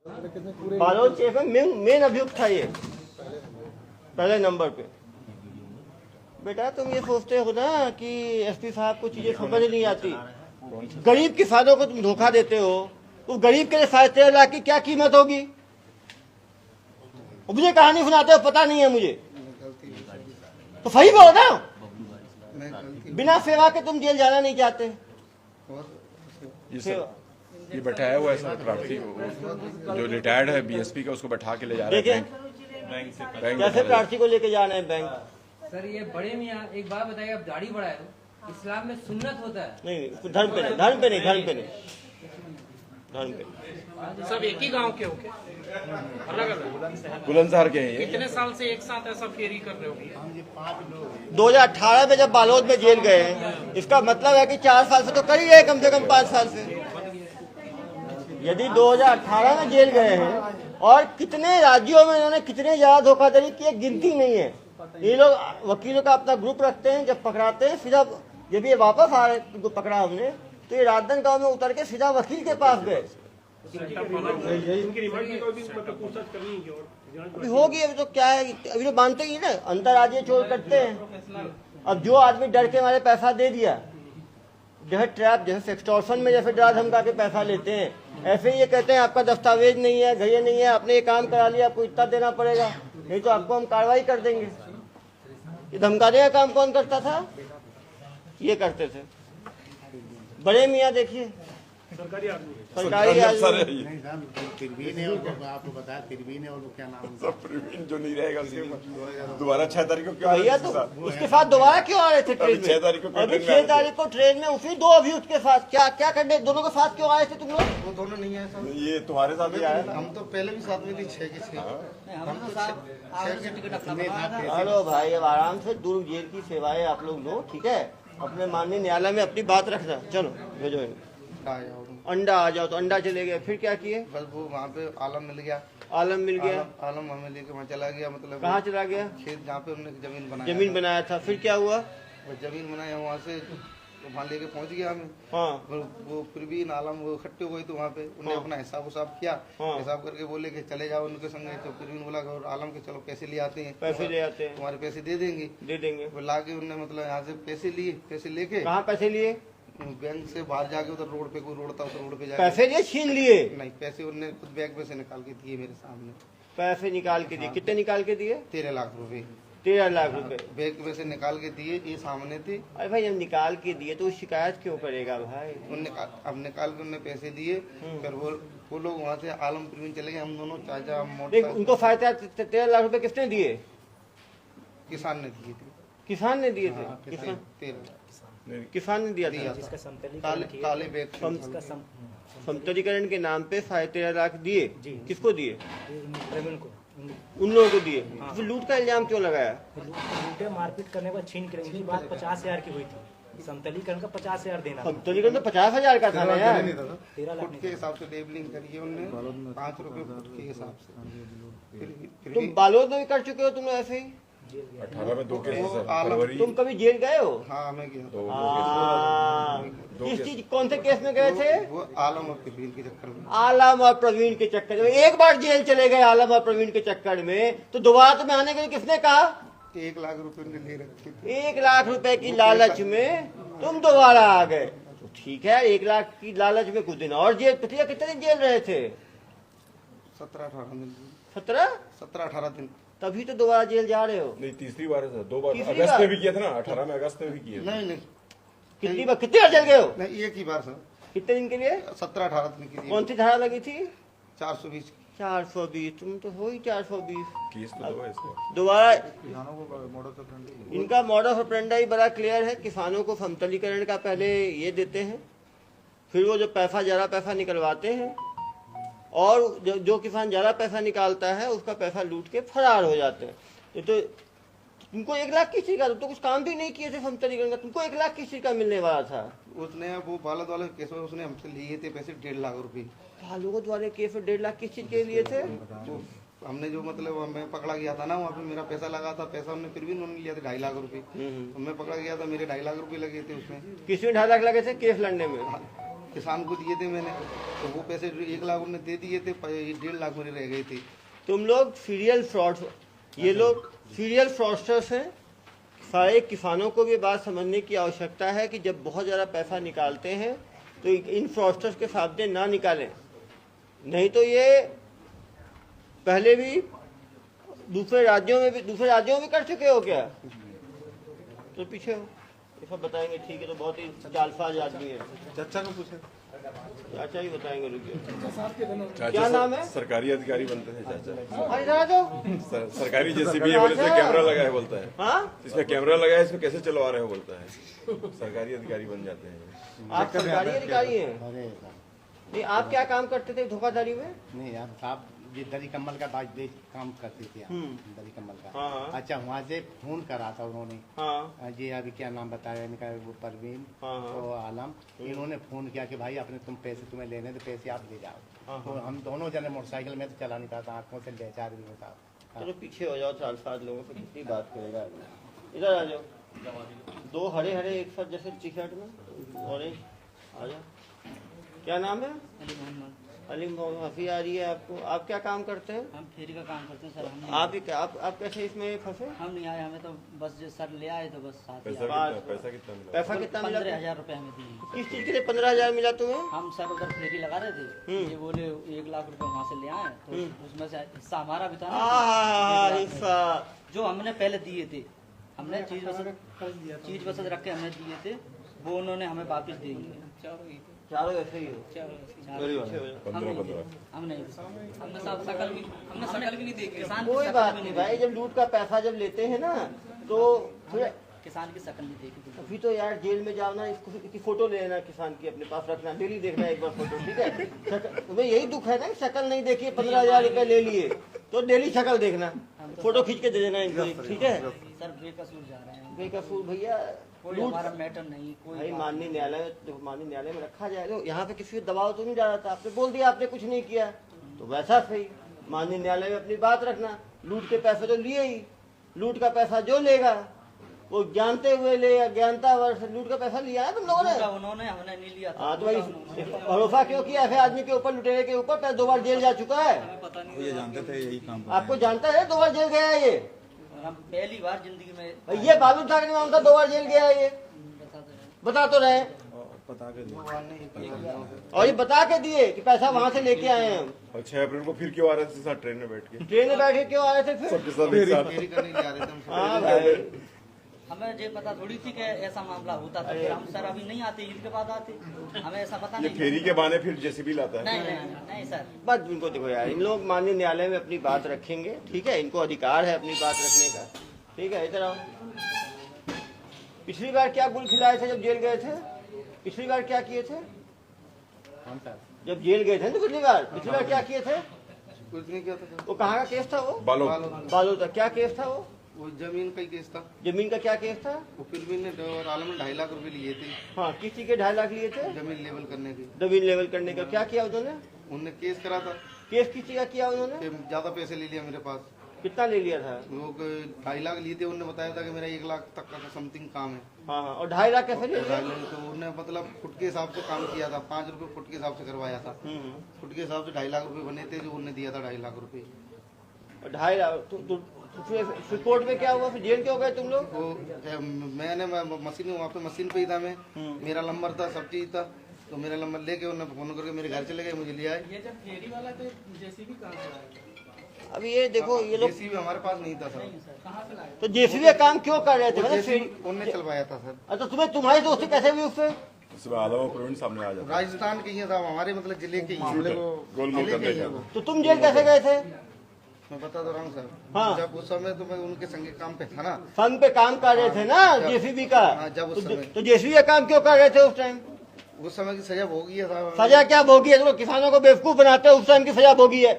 Balod case में main अभियुक्त था ये, पहले नंबर पे। बेटा तुम ये सोचते हो ना कि एसपी साहब को चीजें समझ नहीं आती, गरीब किसानों को तुम धोखा देते हो, तो गरीब के लिए 13.5 लाख की क्या कीमत होगी? मुझे कहानी सुनाते हो, पता नहीं है मुझे, तो सही बोलो ना। बिना सेवा के तुम जेल जाना नहीं चाहते। ये बैठाया हुआ है सर प्रार्थी जो रिटायर्ड है बीएसपी का, उसको बैठा के ले जा रहे हैं बैंक से। कैसे प्रार्थी को लेके जाना है बैंक? सर ये बड़े मियाँ एक बात बताइए, आप दाढ़ी बढ़ाए तो इस्लाम में सुन्नत होता है। नहीं, धर्म पे नहीं, धर्म पे नहीं, धर्म पे नहीं, धर्म पे। सब एक ही गांव के होके अलग अलग बुलंदशहर के हैं ये। कितने साल से एक साथ ऐसा फेरी कर रहे हो? 2018 में जब बालोद में जेल गए हैं, इसका मतलब है कि 4 साल से तो कर ही रहे, कम से कम 5 साल से। यदि 2018 में जेल गए हैं और कितने राज्यों में इन्होंने कितने ज्यादा धोखाधड़ी की, गिनती नहीं है। ये लोग वकीलों का अपना ग्रुप रखते हैं, जब पकड़ाते हैं सीधा, जब ये वापस आ रहे उनको पकड़ा हमने, तो ये राजनांदगांव में उतर के सीधा वकील के पास गए। अभी होगी, अभी तो क्या है, अभी तो मानते ही ना, अंतर्राज्यीय चोर करते हैं। अब जो आदमी डर के हमारे पैसा दे दिया, जैसे ट्रैप, जैसे एक्सटॉर्शन में जैसे डरा धमका के पैसा लेते हैं, ऐसे ही ये कहते हैं आपका दस्तावेज नहीं है, घड़िया नहीं है, आपने ये काम करा लिया, आपको इतना देना पड़ेगा, नहीं तो आपको हम कार्रवाई कर देंगे। ये धमकाने का काम कौन करता था? ये करते थे बड़े मियाँ। देखिए सरकारी आदमी तिरवीन है, आपको बताया तिरवीन है, और वो क्या नाम है प्रवीण जो नहीं रहेगा उसके दोबारा 6 तारीख को क्यों भैया, तो उसके साथ दोबारा क्यों आ रहे थे ट्रेन में? 6 तारीख को अभी 6 तारीख को ट्रेन में उसी 2 अभियुक्त के साथ क्या क्या करने, दोनों के साथ क्यों आए थे तुम लोग? वो दोनों नहीं है सर, ये तुम्हारे साथ ही आया ना। हम तो पहले भी साथ में थी 6 के 6। हेलो भाई, अब आराम से दुर्ग जेल की सेवाएं आप लोग लो, ठीक है? अपने माननीय न्यायालय में अपनी बात रखना। चलो भेजो इनको। अंडा आ जाओ, तो अंडा चले गए, फिर क्या किए? बस वो वहाँ पे आलम मिल गया। आलम मिल गया? आलम हमें लेके वहाँ चला गया, मतलब कहाँ चला गया? खेत जहाँ पे उन्होंने जमीन बनाया था। फिर क्या हुआ? वो जमीन बनाया, वहाँ से वहाँ लेके पहुँच गया हमें। हाँ। वो प्रवीण आलम वो इकट्ठे हुए थे वहाँ पे, उन्हें अपना हिसाब उसाब किया। हिसाब करके बोले कि चले जाओ उनके संग। तो प्रवीण बोला और आलम के चलो पैसे ले आते हैं, पैसे ले आते हैं, तुम्हारे पैसे दे देंगे। वो ला के उन्होंने मतलब यहाँ से पैसे लिए, पैसे लेके कहाँ पैसे लिए? बैंक से बाहर जाके उधर रोड पे, कोई रोड था उस रोड पे जाके पैसे लिए, छीन लिए? नहीं, पैसे उन्होंने खुद बैग में से निकाल के दिए मेरे सामने। पैसे निकाल के दिए? कितने निकाल के दिए? 13 लाख रुपए। 13 लाख रुपए बैग में से निकाल के दिए, ये सामने थे। अरे भाई, जब निकाल के दिए तो शिकायत क्यों करेगा भाई? अब निकाल के उन्होंने पैसे दिए, फिर वो लोग वहाँ से आलम प्रवीण चले गए। हम दोनों चाचा उनको 13 लाख रुपए किसने दिए? किसान ने दिए थे। किसान ने दिए थे? किसान ने दिया था। काले बैग समतलीकरण के नाम पे 13.5 लाख दिए। किसको दिए? प्रवीण को, उन लोगों को दिए। तो लूट का इल्जाम क्यों लगाया? लूटे, मारपीट करने पर छीन कर, इनकी बात 50,000 की हुई थी। समतलीकरण का 50,000 देना। समतलीकरण तो 50,000 का था ना यार। 13 लाख फुट के हिसाब से लेबलिंग करी है उन्होंने, 5 रुपए फुट के हिसाब से। तुम बालोद में भी कर चुके हो तुम ऐसे ही? 18 में 2 केस फरवरी। तुम कभी जेल गए हो? हाँ, मैं गया। किस चीज, कौन से केस में गए थे? वो आलम और प्रवीण के चक्कर में। आलम और प्रवीण के चक्कर में? एक बार जेल चले गए आलम और प्रवीण के चक्कर में, तो दोबारा तुम्हें आने के लिए किसने कहा? 1 लाख रुपए ले रखे थे। 1 लाख रुपए की लालच में तुम दोबारा आ गए, तो ठीक है। 1 लाख की लालच में कुछ दिन और जेल, पिछले कितने दिन जेल रहे थे? 17-18 दिन। 17-18 दिन। तभी तो दोबारा जेल जा रहे हो। नहीं, तीसरी बार है सर, 2 बार अगस्त में भी किया था ना, 18 में अगस्त में भी किया। नहीं, कितनी बार, कितने बार जेल गए हो? नहीं, एक ही बार सर। कितने दिन के लिए? 17-18 दिन के लिए। कौन सी धारा लगी थी? 420। 420। तुम तो हो ही 420 केस तो दो है इसका। दोबारा इनका मॉडल ऑपरेंडी बड़ा क्लियर है। किसानों को समतलीकरण का पहले ये देते हैं, फिर वो जो पैसा, जरा पैसा निकलवाते हैं, और जो किसान ज्यादा पैसा निकालता है उसका पैसा लूट के फरार हो जाते हैं। तो तुमको 1 लाख किस चीज का? तुम तो कुछ काम भी नहीं किए थे समतलीकरण का, तुमको 1 लाख किस चीज का मिलने वाला था? उसने वो बालद वाले केस में उसने हमसे लिए थे पैसे 1.5 लाख रुपए। बालद वाले केस में 1.5 लाख किस चीज के लिए थे? हमने जो मतलब हमें पकड़ा गया था ना, वहाँ पे मेरा पैसा लगा था। पैसा हमने फिर भी उन्होंने लिया था 2.5 लाख रुपए। हमें पकड़ा गया था, मेरे 2.5 लाख रुपए लगे थे उसमें। किसमें 2.5 लाख लगे थे? केस लड़ने में? किसान को दिए थे मैंने, तो वो पैसे 1 लाख उन्होंने दे दिए थे, 1.5 लाख मेरे रह गए थे। तुम लोग सीरियल फ्रॉड, ये लोग सीरियल फ्रॉडस्टर्स हैं। सारे किसानों को भी बात समझने की आवश्यकता है कि जब बहुत ज़्यादा पैसा निकालते हैं तो इन फ्रॉडस्टर्स के सामने ना निकालें, नहीं तो ये पहले भी दूसरे राज्यों में भी कर चुके हो क्या? तो पीछे हो, ये सब बताएंगे। ठीक है, तो बहुत ही जालसाज आदमी है। चाचा को पूछे, चाचा ही बताएंगे, रुकिए। चाचा क्या नाम है? सरकारी अधिकारी बनते हैं चाचा। अरे जरा दो। सरकारी जेसीबी है, बोले इसमें कैमरा लगा है बोलता है। हाँ, इसमें कैमरा लगा है, इसमें कैसे चलवा रहे हो बोलता है। सरकारी अधिकारी बन जाते हैं। आप सरकारी अधिकारी हैं? नहीं, आप क्या काम करते थे धोखाधड़ी में? नहीं यार साहब, ये दरी कम्बल का काम करते थे आप, दरी कम्बल का। हाँ। अच्छा, वहाँ से फोन करा था उन्होंने। हाँ जी अभी क्या नाम बताया इनका, वो परवीन हाँ। तो आलम, इन्होंने फोन किया कि भाई अपने तुम पैसे तुम्हें लेने थे, पैसे आप ले जाओ। तो हम दोनों जने मोटरसाइकिल में तो चला नहीं पाता, आंखों से ले जा रही था। चलो पीछे हो जाओ, 4-5 लोगों को कितनी बात करेगा। इधर आ जाओ, 2 हरे एक साथ जैसे टी शर्ट में, ऑरेंज। आ जाओ, क्या नाम है? अली मोहम्मद। हंसी आ रही है आपको? आप क्या काम करते हैं? हम फेरी का काम करते हैं सर। हम आप ही क्या, आप कैसे इसमें फंसे? हम नहीं आए, हमें तो बस जो सर ले आए तो बस साथ ही पैसा आए। कितना मिला? पैसा कितना मिला? 15,000 रुपए हमें दिए। किस चीज के लिए 15,000 मिला तुम्हें? हम सर उधर फेरी लगा रहे थे, ये बोले 1 लाख रुपए वहाँ से ले आए, तो उसमें से हिस्सा हमारा भी था ना, हिस्सा जो हमने पहले दिए थे। हमने चीज वसत रख के हमने दिए थे, वो उन्होंने हमें वापस दे दिए। चारों ऐसे ही हो। हमने सब शकल भी नहीं देखी, किसान कोई बात नहीं भाई, जब लूट का पैसा जब लेते हैं ना तो फिर किसान की शकल नहीं देखी। अभी तो यार जेल में जाओ ना, इसकी फोटो ले लेना, किसान की अपने पास रखना, डेली देखना एक बार फोटो, ठीक है? तुम्हें यही दुख है ना कि शक्ल नहीं देखी, 15,000 रुपए ले लिए, तो डेली शक्ल देखना, फोटो खींच के दे देना इनको, ठीक है? सर बेकसूर जा रहे हैं, बेकसूर भैया, कोई हमारा मैटर नहीं। कोई भाई माननीय न्यायालय में रखा जाए तो यहाँ पे किसी को दबाव तो नहीं डाला था। आपने बोल दिया आपने कुछ नहीं किया, तो वैसा सही माननीय न्यायालय में अपनी बात रखना। लूट के पैसे तो लिए ही, लूट का पैसा जो लेगा वो जानते हुए ले या ज्ञानतावर्ष लूट का पैसा लिया है तुम लोगों ने? उन्होंने, हमने नहीं लिया था। हाँ, तो भाई भरोसा क्यों किया ऐसे आदमी के ऊपर, लुटेरे के ऊपर? पहले 2 बार जेल जा चुका है। ये जानते थे यही काम आपको जानता है 2 बार जेल गया है ये? हम पहली बार जिंदगी में ये बाबू ठाकरे मामला 2 बार जेल गया है ये, बता तो रहे। और ये बता के दिए कि पैसा वहाँ से लेके आए हैं हम। और 6 अप्रैल को फिर क्यों आ रहे थे साथ ट्रेन में बैठ के? ट्रेन में बैठे क्यों आ रहे थे फिर? सबके साथ एक साथ। फेरी करने ले आ रहे थे हम। हाँ भाई, हमें ये पता थोड़ी थी कि ऐसा मामला होता था, फिर हम सर अभी नहीं आते, ईद के बाद आते, हमें ऐसा पता ये नहीं। फेरी के बहाने फिर जेसीबी लाता है। नहीं सर, बस इनको देखो यार, इन लोग माननीय न्यायालय में अपनी बात रखेंगे, ठीक है? इनको अधिकार है अपनी बात रखने का, ठीक है? इधर आओ। पिछली बार क्या गुल खिलाए थे जब जेल गए थे? पिछली बार क्या किए थे जब जेल गए थे? पिछली बार क्या किए थे? कुछ नहीं किया था। वो कहाँ का केस था? वो बालोद था। क्या केस था वो जमीन का ही केस था। जमीन का क्या केस था? वो फिल्मी ने और आलम ने 2.5 लाख रुपए लिए थे। हाँ, किसी के 2.5 लाख लिए थे जमीन लेवल करने के। जमीन लेवल करने का क्या किया उन्होंने? उनने केस करा था केस किसी का किया उन्होंने? कि ज्यादा पैसे ले लिया मेरे पास। कितना ले लिया था? वो 2.5 लाख लिए थे। उन्होंने बताया था कि मेरा 1 लाख तक का समथिंग काम है। हाँ, और 2.5 लाख कैसे ले लिया? तो उन्होंने मतलब फुट के हिसाब से काम किया था। 5 रुपए फुट के हिसाब से करवाया था। फुट के हिसाब से 2.5 लाख रुपए बने थे, जो उन्होंने दिया था 2.5 लाख रुपए। 2.5 लाख। फिर कोर्ट में क्या हुआ? फिर जेल क्यों गए तुम लोग? वो मैंने मशीन वहाँ पे मशीन पे ही था मैं, मेरा नंबर था, सब चीज था, तो मेरा नंबर लेके उन्होंने फोन करके मेरे घर चले गए, मुझे ले आए। ये जब फेरी वाला तो जेसीबी कहाँ से लाया? अब ये देखो, ये लोग जेसीबी हमारे पास नहीं था सर। कहाँ से लाया? तो जेसीबी का काम क्यों कर रहे थे? उन्होंने चलवाया था सर। अच्छा, तुम्हारी दोस्ती कैसे हुई उससे? इसमें आलम और प्रवीण सामने आ जाता है। राजस्थान के ही था, हमारे मतलब जिले के ही। गोलमाल करने का। तो तुम जेल कैसे गए थे? मैं बता तो रहा हूँ सर। हाँ। जब उस समय तो मैं उनके संग काम पे था ना। संघ पे काम कर रहे थे ना जेसीबी का? हाँ, जब उस समय। तो जेसीबी का काम क्यों कर रहे थे उस टाइम? उस समय की सजा भोगी है साहब। सजा क्या भोगी है? तो किसानों को बेवकूफ बनाते हैं, उस टाइम की सजा भोगी है।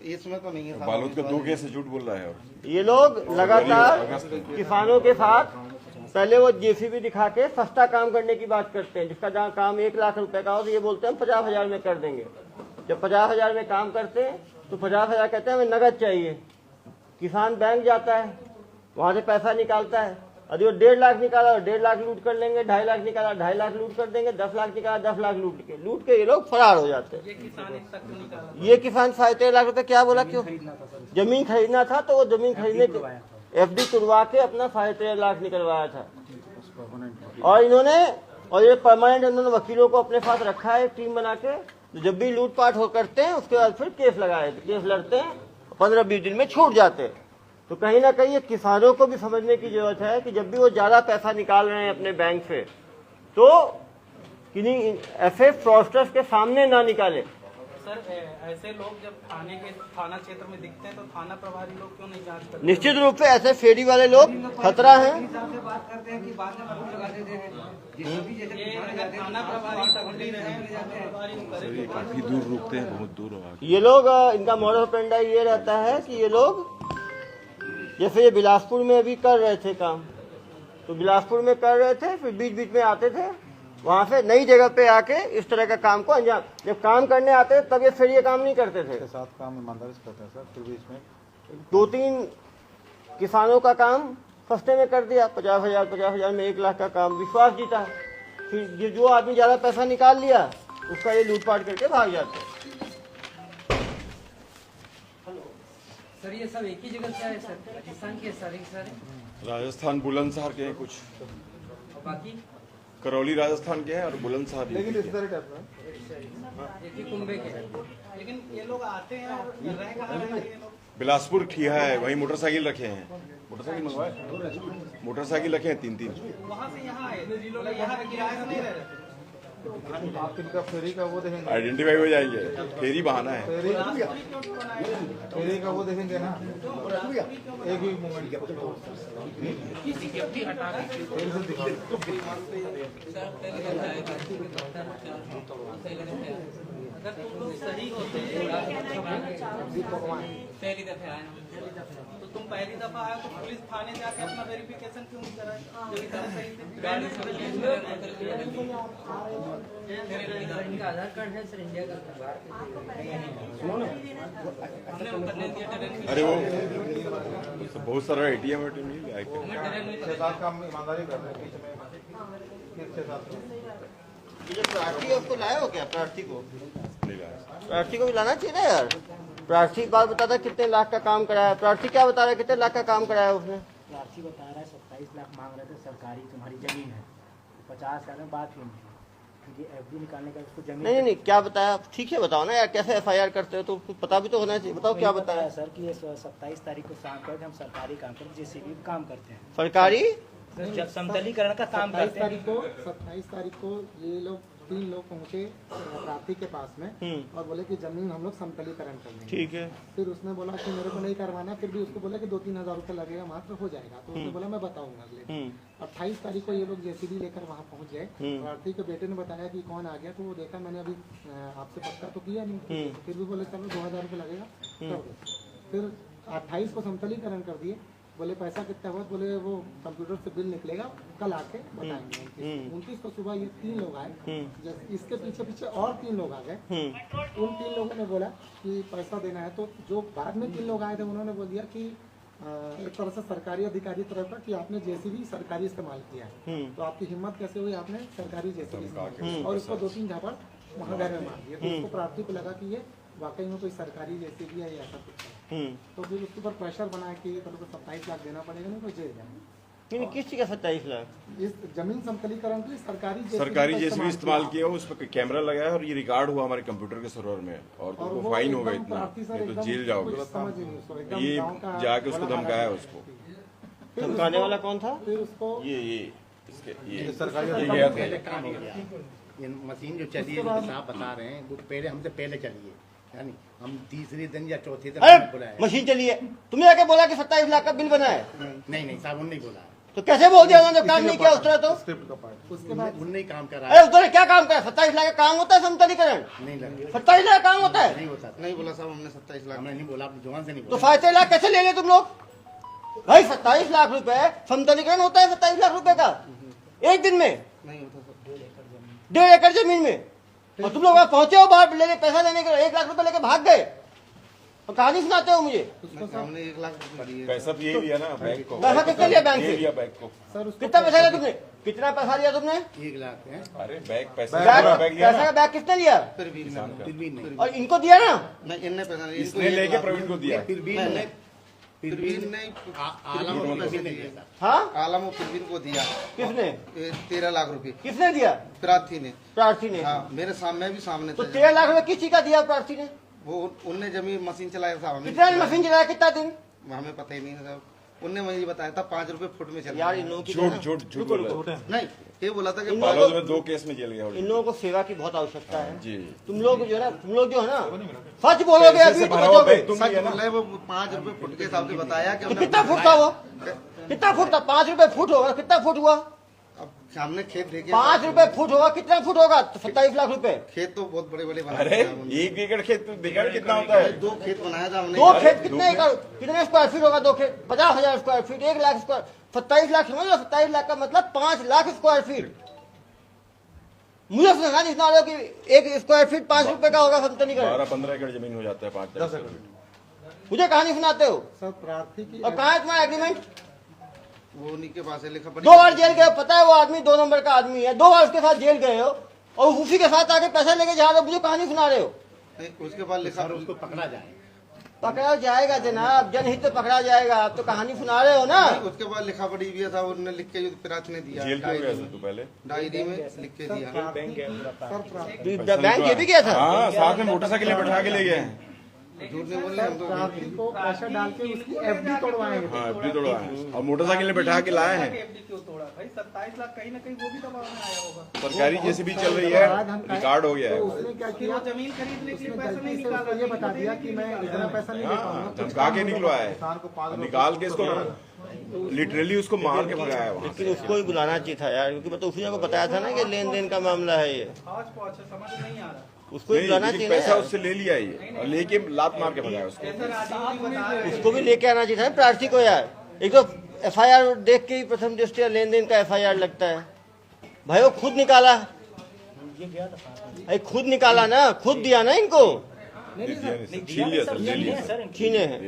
इसमें तो नहीं है साहब। बालोद का 2 केस से झूठ बोल रहा है। और ये लोग लगातार किसानों के साथ पहले वो जेसीबी दिखा के सस्ता काम करने की बात करते हैं, जिसका जहाँ काम 1 लाख रुपए का हो तो ये बोलते हैं हम 50,000 में कर देंगे। जब 50,000 में काम करते हैं तो 50,000 कहते हैं हमें नगद चाहिए। किसान बैंक जाता है, वहां से पैसा निकालता है, यदि वो 1.5 लाख निकाला 1.5 लाख लूट कर लेंगे, 2.5 लाख निकाला 2.5 लाख लूट कर देंगे, 10 लाख निकाला 10 लाख लूट के ये लोग फरार हो जाते हैं। ये किसान 13.5 लाख रुपए क्या बोला, क्यों जमीन खरीदना था तो वो जमीन खरीदने के FD करवा के अपना 13.5 लाख निकलवाया था। और ये परमानेंट उन्होंने वकीलों को अपने साथ रखा है टीम बना के, जब भी लूटपाट हो करते हैं उसके बाद फिर केस लड़ते हैं, 15-20 दिन में छूट जाते हैं। तो कहीं ना कहीं ये किसानों को भी समझने की जरूरत है कि जब भी वो ज्यादा पैसा निकाल रहे हैं अपने बैंक से तो किन्हीं ऐसे फ्रॉडस्टर्स के सामने ना निकाले। सर ऐसे लोग जब थाना क्षेत्र में दिखते हैं तो थाना प्रभारी लोग क्यों नहीं जांच करते? निश्चित रूप से ऐसे फेरी वाले लोग खतरा है। बात करते हैं कि बाद में फोन लगा देते हैं। थाना प्रभारी तकड़ी रहे सर ये काफी दूर रुकते हैं, बहुत दूर होगा। ये लोग इनका मॉडल ऑपरेंडाई ये रहता है कि ये लोग जैसे ये बिलासपुर में अभी कर रहे थे काम, तो बिलासपुर में कर रहे थे, फिर बीच बीच में आते थे, वहां से नई जगह पे आके इस तरह का काम को अंजाम, जब काम करने आते तब ये फिर ये काम नहीं करते थे। साथ काम ईमानदारी से करते हैं सर, फिर बीच में 2-3 किसानों का काम सस्ते में कर दिया, 50,000 में 1 लाख का काम, विश्वास जीता। फिर जो आदमी ज्यादा पैसा निकाल लिया उसका ये लूटपाट करके भाग जाते हैं। सर ये सब एक ही जगह से आए सर, राजस्थान के सारे राजस्थान बुलंदशहर के हैं कुछ, और बाकी करौली राजस्थान के हैं और बुलंदशहर लेकिन के इस हैं। तरह टाइप में एक ही कुंबे के। लेकिन ये लोग आते हैं और रह कहाँ रहे हैं ये लोग? बिलासपुर ठिया है, वहीं मोटरसाइकिल रखे हैं, मोटरसाइकिल मंगवाए, मोटरसाइकिल रखे हैं 3-3। वहाँ से यहाँ आए, यहाँ किराए से नहीं रह रहे। आप इनका फेरी का वो देखेंगे, आइडेंटिफाई हो जाएंगे, फेरी बहाना है। फेरी का वो देखेंगे ना, एक ही मोमेंट अगर तुम लोग सही होते तो तुम पहली दफा आए तो पुलिस थाने जाके अपना वेरिफिकेशन क्यों नहीं कराए? जो इधर सही थे। इनका आधार कार्ड है सर इंडिया का। अरे वो बहुत सारा ATM मिल गया है। 6-7 काम ईमानदारी कर रहे हैं, बीच में 6-7 ये प्रार्थी आपको लाए हो क्या? प्रार्थी को नहीं लाया। प्रार्थी को भी लाना चाहिए ना यार। प्रार्थी बात बताता है कितने लाख का काम कराया, प्रार्थी क्या बता रहा है कितने लाख का काम कराया उसने? प्रार्थी बता रहा है 27 लाख मांग रहे थे, सरकारी तुम्हारी जमीन है, 50,000 में बात हुई थी, ये FD निकालने का उसको जमीन नहीं क्या बताया, ठीक है बताओ ना यार, कैसे FIR करते हो तो कुछ पता भी तो होना चाहिए, बताओ क्या बताया सर कि ये 27 तारीख को शाम को हम सरकारी काम करते हैं, JCB काम करते हैं, सरकारी जब समतलीकरण का काम करते हैं। 27 तारीख को ये लोग 3 लोग पहुंचे प्रार्थी के पास में और बोले कि जमीन हम लोग समतलीकरण कर लेंगे। ठीक है। फिर उसने बोला कि मेरे को नहीं करवाना, फिर भी उसको बोला कि 2-3 हज़ार रुपये लगेगा, मात्र हो जाएगा। तो उसने बोला मैं बताऊंगा अगले। 28 तारीख को ये लोग JCB लेकर वहाँ पहुँच गए। प्रार्थी के बेटे ने बताया कि कौन आ गया, तो वो देखा मैंने अभी आपसे पक्का तो किया नहीं, फिर भी बोले चलो 2,000 रुपये लगेगा। फिर 28 को समतलीकरण कर दिए, बोले पैसा कितना हुआ, बोले वो कंप्यूटर से बिल निकलेगा कल आके बताएंगे। 29 को सुबह ये 3 लोग आए, इसके पीछे और 3 लोग आ गए। उन 3 लोगों ने बोला कि पैसा देना है, तो जो बाद में 3 लोग आए थे उन्होंने बोल दिया कि एक तरह से सरकारी अधिकारी तरफ का कि आपने JCB सरकारी इस्तेमाल किया है, तो आपकी हिम्मत कैसे हुई, आपने सरकारी JCB इस्तेमाल किया, और उसको 2-3 झापड़ वहाँ घर में मार दिया। तो उसको प्रार्थी को लगा कि ये वाकई में कोई सरकारी JCB है या ऐसा कुछ है, तो फिर उसके ऊपर प्रेशर बनाया कि तेरे को 27 लाख देना पड़ेगा, नहीं तो जेल जाए। किस चीज का 27 लाख? इस जमीन समतलीकरण के लिए सरकारी JCB इस्तेमाल किया, उस पर कैमरा लगाया और ये रिकॉर्ड हुआ हमारे कंप्यूटर के सर्वर में, और तुमको फाइन होगा इतना, नहीं तो जेल जाओगे। ये जाके उसको धमकाया, उसको धमकाने वाला कौन था? फिर उसको ये सरकारी गया था। ये मशीन जो चली है वो साहब बता रहे हैं, वो पहले हमसे पहले चली है, यानी हम तीसरे दिन या चौथे दिन बुलाए। मशीन चली है, तुमने आके बोला कि 27 लाख का बिल बना है? नहीं साहब उन्होंने बोला, तो कैसे बोल दिया उन्होंने? काम नहीं किया उस तरह, तो उसके बाद उन्होंने काम करा अरे उधर क्या काम करा? 27 लाख का काम होता है समतलीकरण? नहीं लगा, 27 लाख का काम होता है? नहीं होता, नहीं बोला साहब हमने 27 लाख हमने नहीं बोला, अपनी जुबान से नहीं तो बोला। 27 लाख कैसे ले तुम लोग भाई? 27 लाख रुपए समतलीकरण होता है, 27 लाख रुपए का एक दिन में, नहीं होता सर। 1.5 एकड़ जमीन में, और तुम लोग वहां पहुंचे हो बाहर लेने पैसा लेने के, 1 लाख रुपए लेके भाग गए। और कहानी सुनाते हो मुझे। हमने 1 लाख भरी है। पैसा तो यही लिया ना बैंक को, पैसा कितना लिया बैंक ये से? लिया बैंक को। सर उसको कितना पैसा लिया तुमने? कितना पैसा लिया तुमने? 1 लाख है, अरे बैग पैसा बैग बैग लिया पैसा ना, का बैग किसने लिया? फिर भी फिर भी नहीं, और इनको दिया ना? नहीं, इनने पैसा नहीं, इसने लेके प्रवीण को दिया। फिर भी नहीं, नहीं, फिर भी नहीं, आलम को पैसे नहीं दिया। हाँ, आलम और फिरवीन को दिया किसने 13 लाख रुपए, किसने दिया? प्रार्थी ने। प्रार्थी ने। हाँ, मेरे सामने भी सामने तो था। 13 लाख रुपए किस चीज का दिया प्रार्थी ने? वो उनने जमीन मशीन चलाया था, हमें कितना मशीन चलाया, कितना दिन? हमें पता ही नहीं था। उनने मुझे बताया था 5 रुपए फुट में चला। यार इन लोगों की झूठ ना- झूठ झूठ बोला। नहीं, ये बोला था कि इन बालोद में 2 केस में जेल गया इन लोगों को सेवा की बहुत आवश्यकता है। जी। तुम लोग जो है ना सच बोलोगे अभी तो बचोगे। सच बोल रहे, वो 5 रुपए फुट के हिसाब से बताया कि तो हमने- कितना फुट था वो? कितना फुट था? 5 रुपए फुट होगा, कितना फुट हुआ? अब सामने खेत देखे, 5 रुपए फुट होगा, कितना फुट होगा? 27 लाख रुपए। खेत तो बहुत बड़े बड़े बनाए अरे थे हमने। 1 एकड़ खेत तो देखा कितना होता है? 2 खेत बनाया था हमने। 2 खेत कितने एकड़, कितने स्क्वायर फीट होगा? 2 खेत 50,000 square feet, 1 lakh square, 27 lakh समझ लो। 27 लाख का मतलब 5 लाख स्क्वायर फीट। मुझे समझा नहीं सुना रहे हो कि 1 स्क्वायर फीट 5 रुपए का होगा, समझ नहीं कर 12-15 एकड़ जमीन हो जाता है 5-10 एकड़। मुझे कहानी सुनाते हो। सर प्रार्थी की और कहाँ है तुम्हारा एग्रीमेंट? वो उन्हीं के पास है, लिखा 2 बार जेल गए, पता है वो आदमी 2 नंबर का आदमी है। 2 बार उसके साथ जेल गए हो और उसी के साथ आके पैसे लेके जा रहे हो, मुझे कहानी सुना रहे हो। नहीं, उसके बाद लिखा सर उसको पकड़ा जाए, पकड़ा जाएगा जनाब, जनहित तो पकड़ा जाएगा। आप तो कहानी सुना रहे हो ना। उसके बाद लिखा पड़ी भी था, उन्होंने लिख के प्रार्थी ने दिया जेल क्यों गया था तू पहले? डायरी में लिख के दिया। बैंक ये भी गया था। हाँ, साथ में मोटरसाइकिल में बैठा के ले गए हैं। झूठ नहीं बोल रहे हम तो। प्रार्थी को पैसा डाल के उसकी एफडी तोड़वाएंगे। हाँ, अभी तोड़ा है और मोटरसाइकिल में बैठा के लाए हैं। एफडी क्यों तोड़ा भाई? 27 लाख कहीं ना कहीं वो भी दबाव में आया होगा। सरकारी जैसे भी चल रही है, रिकॉर्ड हो गया तो है। उसने क्या फिर किया? वो जमीन खरीदने के लिए उसने पैसा नहीं गलती से निकाला, उसको ये बता दिया कि मैं इतना पैसा नहीं दे पाऊंगा। हाँ, धमका के निकलवाया है, निकाल के इसको लिटरली उसको मार के भगाया है वहाँ से। लेकिन उसको ही बुलाना चाहिए था यार, क्योंकि मतलब उसने को बताया था ना कि लेन देन का मामला है ये। आज पहुंचे, समझ नहीं आ रहा। उसको ही नहीं, बुलाना लेकिन चाहिए पैसा ना। उससे ले लिया ये और लेके लात मार के भगाया उसको। जैसा राजीव जी बता रहे हैं, उसको भी लेके आना चाहिए था ना प्रार्थी को यार। एक तो FIR देख के ही प्रथम दृष्टया लेन देन का FIR लगता है। भाई वो खुद निकाला, भाई खुद निकाला ना, खुद दिया ना इनको। छीन लिया सर, ले लिया छीने हैं।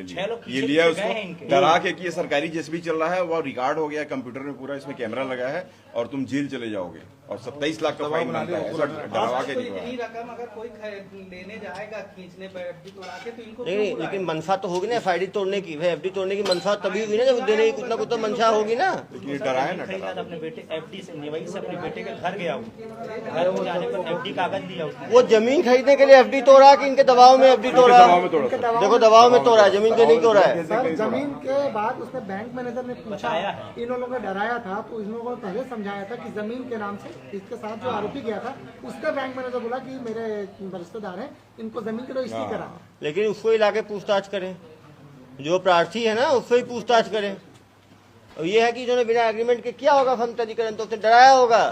ये लिया उसको डरा के कि ये सरकारी जैसे भी चल रहा है, वो रिकॉर्ड हो गया कंप्यूटर में पूरा, इसमें कैमरा लगा है और तुम जेल चले जाओगे और 27 लाख का फाइन बनता है। ऐसा डरवा के तो निकला। इतनी रकम अगर कोई लेने जाएगा खींचने पर एफडी तोड़ा के, तो इनको नहीं क्यों नहीं, बुलाएं? लेकिन मनसा तो होगी ना FID तोड़ने की। भाई FD तोड़ने की मनसा तभी हुई ना जब देने की कुछ ना कुछ तो मनसा होगी ना। लेकिन ये डराया ना, डरा अपने बेटे एफडी से निवाई से अपने बेटे के घर गया हूँ, घर में जाने पर एफडी कागज दिया उसने। वो जमीन खरीदने के लिए FD तोड़ा कि इनके दबाव में FD तोड़ा? दबाव में तोड़ा सर। देखो दबाव में तोड़ा है, जमीन के नहीं तोड़ा है। सर जमीन के बाद उसने बैंक मैनेजर ने पूछा, इन लोगों ने डराया था तो इन लोगों ने पहले समझाया था कि जमीन के नाम से इसके साथ जो आरोपी गया था उसका बैंक मैनेजर बोला कि मेरे रिश्तेदार हैं, इनको जमीन के रजिस्ट्री करा। लेकिन उसको ही लाके पूछताछ करें, जो प्रार्थी है ना उसको ही पूछताछ करें। और ये है कि इन्होंने बिना एग्रीमेंट के किया होगा फर्मतरीकरण, तो उसने डराया होगा,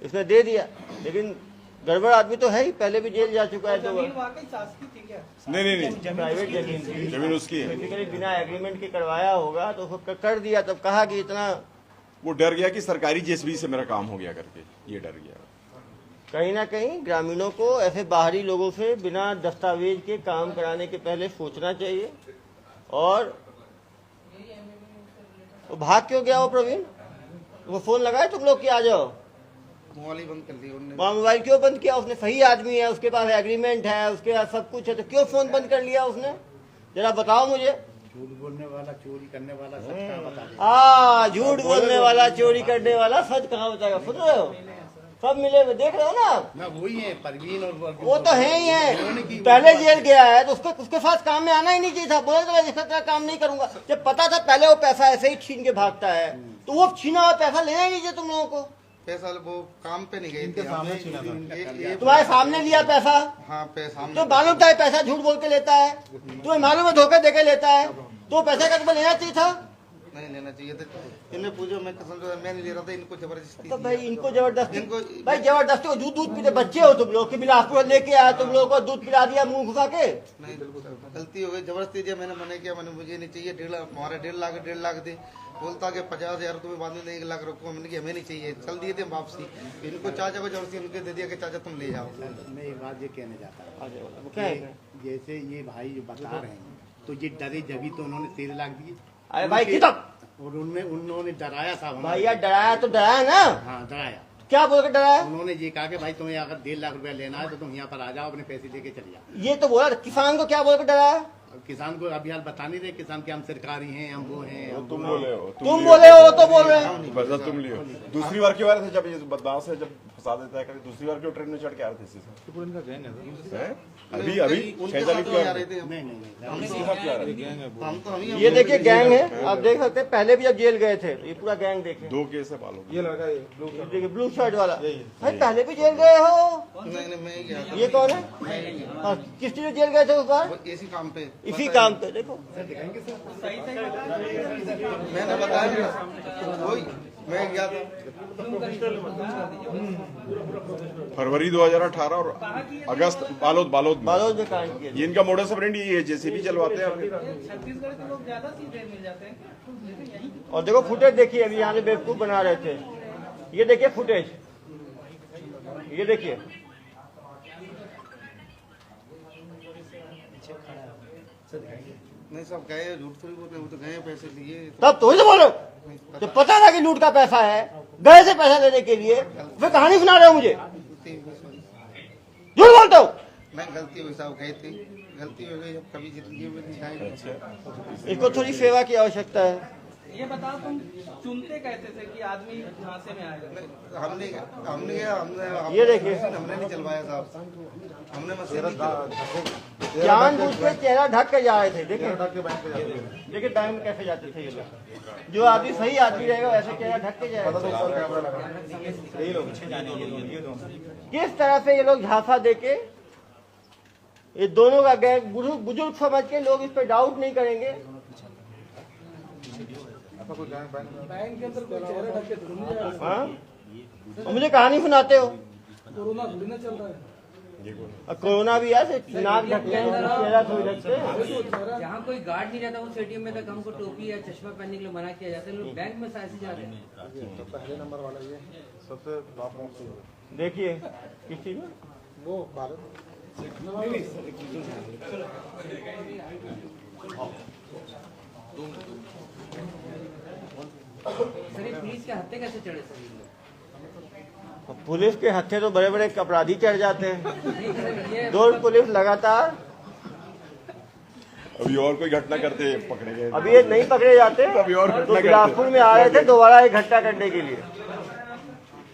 इसने दे दिया। लेकिन गड़बड़ आदमी तो है ही, पहले भी जेल जा चुका है। तो जमीन वाकई शासकीय थी क्या? नहीं, प्राइवेट जमीन थी, जमीन उसकी है। बेसिकली बिना एग्रीमेंट के करवाया होगा तो उसको कर दिया। तब कहा कि इतना, वो डर गया कि सरकारी जेसीबी से मेरा काम हो गया करके, ये डर गया। कहीं ना कहीं ग्रामीणों को ऐसे बाहरी लोगों से बिना दस्तावेज के काम कराने के पहले सोचना चाहिए। और वो भाग क्यों गया वो प्रवीण? वो फोन लगाए तुम लोग कि आ जाओ? मोबाइल ही बंद कर दिया उन्होंने। वहाँ मोबाइल क्यों बंद किया उसने? सही आदमी है, उसके पास एग्रीमेंट है, उसके पास सब कुछ है, तो क्यों फोन बंद कर लिया उसने? जरा बताओ मुझे। झूठ बोलने वाला, चोरी करने वाला सच कहाँ बता देगा? झूठ बोलने वाला, चोरी करने वाला सच कहाँ बताएगा? सुन रहे हो? सब मिले हुए देख रहे हो ना आप? ना वही है परवीन और वो तो है ही है। पहले जेल गया है तो उसके साथ काम में आना ही नहीं चाहिए था। बोले तो मैं इसका तरह काम नहीं करूंगा। जब पता था पहले वो पैसा ऐसे ही छीन के भागता है, तो वो छीना हुआ पैसा लेना ही नहीं चाहिए तुम लोगों को। पैसा वो काम पे नहीं गए थे, ये तुम्हारे सामने लिया पैसा, हाँ पैसा तो मालूम था ये पैसा झूठ बोल के लेता है, तुम्हें मालूम है धोखे दे के लेता है, तो पैसे का तुम्हें लेना चाहिए था। नहीं लेना चाहिए था। इन्हें पूछो, मैं कसम से मैं नहीं ले रहा था, इनको जबरदस्ती तो भाई इनको जबरदस्ती, इनको- भाई जबरदस्ती को दूध पीते बच्चे हो तुम लोग कि बिलासपुर लेके आए, तुम लोगों को दूध पिला दिया मुंह घुसा के। नहीं गलती हो गई, जबरदस्ती दिया, मैंने मना किया, मैंने मुझे नहीं चाहिए 1.5 लाख, हमारे 1.5 लाख दे। बोलता कि 50,000 तुम्हें बाद में 1 लाख रखो, हमने कहा हमें नहीं चाहिए, चल दिए थे वापसी। इनको चाचा को जबरदस्ती उनके दे दिया कि चाचा तुम ले जाओ। मैं एक बात ये कहने जाता हूँ, क्या है? जैसे ये भाई जो बता रहे हैं तो ये डरे जभी तो उन्होंने 13 लाख दिए। अरे भाई कितना और उन्होंने डराया साहब भाई यार, डराया तो डराया ना, हाँ डराया। क्या बोल के डराया? उन्होंने ये कहा कि भाई तुम्हें अगर 1.5 लाख रुपया लेना है तो तुम यहाँ पर आ जाओ, अपने पैसे लेके चले जाओ। ये तो बोला किसान को, क्या बोल के डराया? अब किसान को अभी हाल बता नहीं रहे किसान के हम सरकारी हैं, हम वो हैं, हम तुम बोले हो, तुम बोले हो तो बोल रहे हैं। बस तुम लियो। दूसरी बार क्यों आ रहे थे जब ये बदलाव से जब फंसा देता है, कभी दूसरी बार क्यों ट्रेन में चढ़ के आ रहे थे इससे? अभी उनके साथ ही आ रहे थे हम। नहीं हम तो हम ये देखिए गैंग है, आप देख सकते हैं, पहले भी जब जेल गए थे ये पूरा गैंग देखे। 2 केस है मालूम। ये लड़का ये ब्लू देखिए ब्लू शर्ट वाला, भाई पहले भी जेल गए हो। मैं ही गया था। ये कौन है? हाँ, किस चीज जेल गए थे उस बार? वो इसी काम पे, इसी काम पे। देखो मैंने बताया वही, मैं गया था। फरवरी 2018 और अगस्त बालोद में में कांड किया। ये इनका मोडस ऑपरेंडी ये है, जेसीबी चलवाते हैं। छत्तीसगढ़ के लोग ज्यादा सीधे मिल जाते हैं। और देखो फुटेज देखिए, अभी यहाँ से बेवकूफ बना रहे थे। ये देखिए फुटेज, ये देखिए नहीं सब गए, झूठ थोड़ी बोल रहे, वो तो गए पैसे लिए। तब तो ही बोलो, तो पता था कि लूट का पैसा है, गए से पैसा लेने के लिए, वे कहानी सुना रहे हो मुझे, झूठ बोलते हो। नहीं गलती हुई साहब, गए थे, गलती हो गई, अब कभी जिंदगी में नहीं आएगी। इसको थोड़ी सेवा की आवश्यकता है। ये बताओ तुम चुनते कहते थे कि आदमी झांसे में आएगा? हमने ये देखिए, हमने नहीं चलवाया साहब, हमने मशीन जानबूझ के चेहरा ढक के जा रहे थे। देखिए देखिए बैंक में कैसे जाते थे ये लोग। जो आदमी सही आदमी रहेगा वैसे चेहरा ढक के जाएगा। किस तरह से ये लोग झांसा देके, ये दोनों का गैंग बुजुर्ग समझ के लोग इस पे डाउट नहीं करेंगे। बैंक के अंदर कोई चेहरा ढक के थोड़ी नहीं जा रहा। हाँ? और मुझे कहानी सुनाते हो। कोरोना थोड़ी ना चल रहा है। और कोरोना भी है, नाक ढकते हैं, चेहरा थोड़ी ढकते हैं। जहाँ कोई गार्ड नहीं रहता उस एटीएम में तक हमको टोपी या चश्मा पहनने के लिए मना किया जाता है। लोग बैंक में ऐसे जा रहे हैं। पहले नंबर वाला ये सबसे टॉप मोस्ट। देखिए किसी में वो भारत सर ये पुलिस के हत्थे कैसे चढ़े सर? पुलिस के हत्थे तो बड़े बड़े अपराधी चढ़ जाते हैं। नहीं सर ये दो पुलिस लगातार, अभी और कोई घटना करते पकड़े गए। अभी ये नहीं पकड़े जाते। अभी और घटना तो बिलासपुर में आ रहे थे दोबारा एक घटना करने के लिए,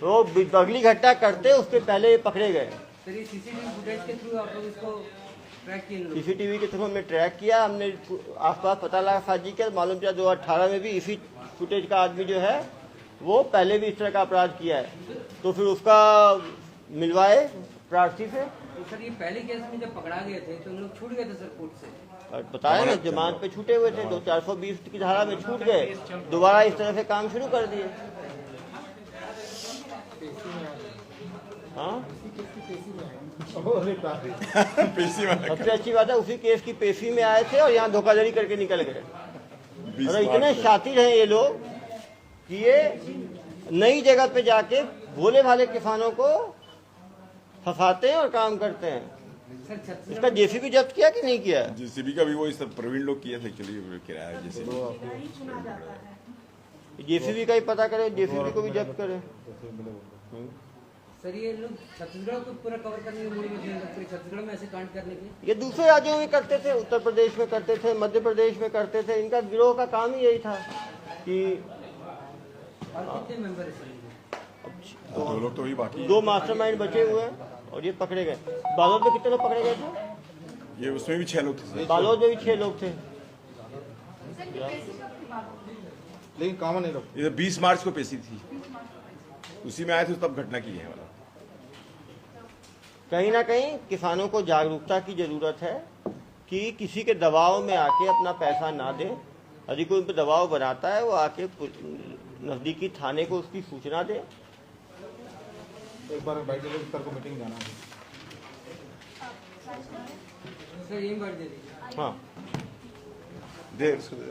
तो अगली घटना करते उसके पहले ये पकड़े गए। सर ये सीसीटीवी फुटेज के थ्रू आप लोग इसको ट्रैक किए लोग? सीसीटीवी के थ्रू हमने ट्रैक किया, हमने आसपास पता लगा साजी के, मालूम चला 2018 में भी इसी फुटेज का आदमी जो है वो पहले भी इस तरह का अपराध किया है, तो फिर उसका मिलवाए प्रार्थी से। तो सर ये पहले केस में जब पकड़ा गए थे तो उन लोग छूट गए थे सर कोर्ट से? और बताया ना, जमानत पे छूटे हुए थे, 420 की धारा में छूट गए, दोबारा इस तरह से काम शुरू कर दिए। हाँ सबसे अच्छी बात है, उसी केस की पेशी में आए थे और यहाँ धोखाधड़ी करके निकल गए। और इतने शातिर हैं ये लोग कि ये नई जगह पे जाके भोले भाले किसानों को फंसाते हैं और काम करते हैं। सर छत्तीसगढ़ इसका जेसीबी जब्त किया कि नहीं किया? जेसीबी का भी वो इस प्रवीण लोग किए थे, चलिए किराया जेसीबी। जेसीबी का ही पता करे, जेसीबी को भी जब्त करे। सर ये लोग छत्तीसगढ़ को पूरा कवर करने की मूड में थे, पूरे छत्तीसगढ़ में ऐसे कांड करने के? ये दूसरे राज्यों में करते थे, उत्तर प्रदेश में करते थे, मध्य प्रदेश में करते थे। इनका गिरोह का काम ही यही था कि और कितने मेंबर है सर? 2 लोग तो ही बाकी 2 मास्टरमाइंड बचे हुए हैं और ये पकड़े गए। बालोद में कितने लोग पकड़े गए थे? ये उसमें भी 6 लोग थे। बालोद में भी 6 लोग थे। लेकिन कॉमन नहीं लोग। ये 20 मार्च को पेशी थी, उसी में आए थे तब घटना की है वाला। कहीं ना कहीं किसानों को जागरूकता की जरूरत है कि किसी के दबाव में आके अपना पैसा ना दे। यदि कोई उन पर दबाव बनाता है वो आके नजदीकी थाने को उसकी सूचना दे। एक बार बैठे लोग सर को मीटिंग जाना है। सर यही बात दे दीजिए। हाँ दे उसको दे।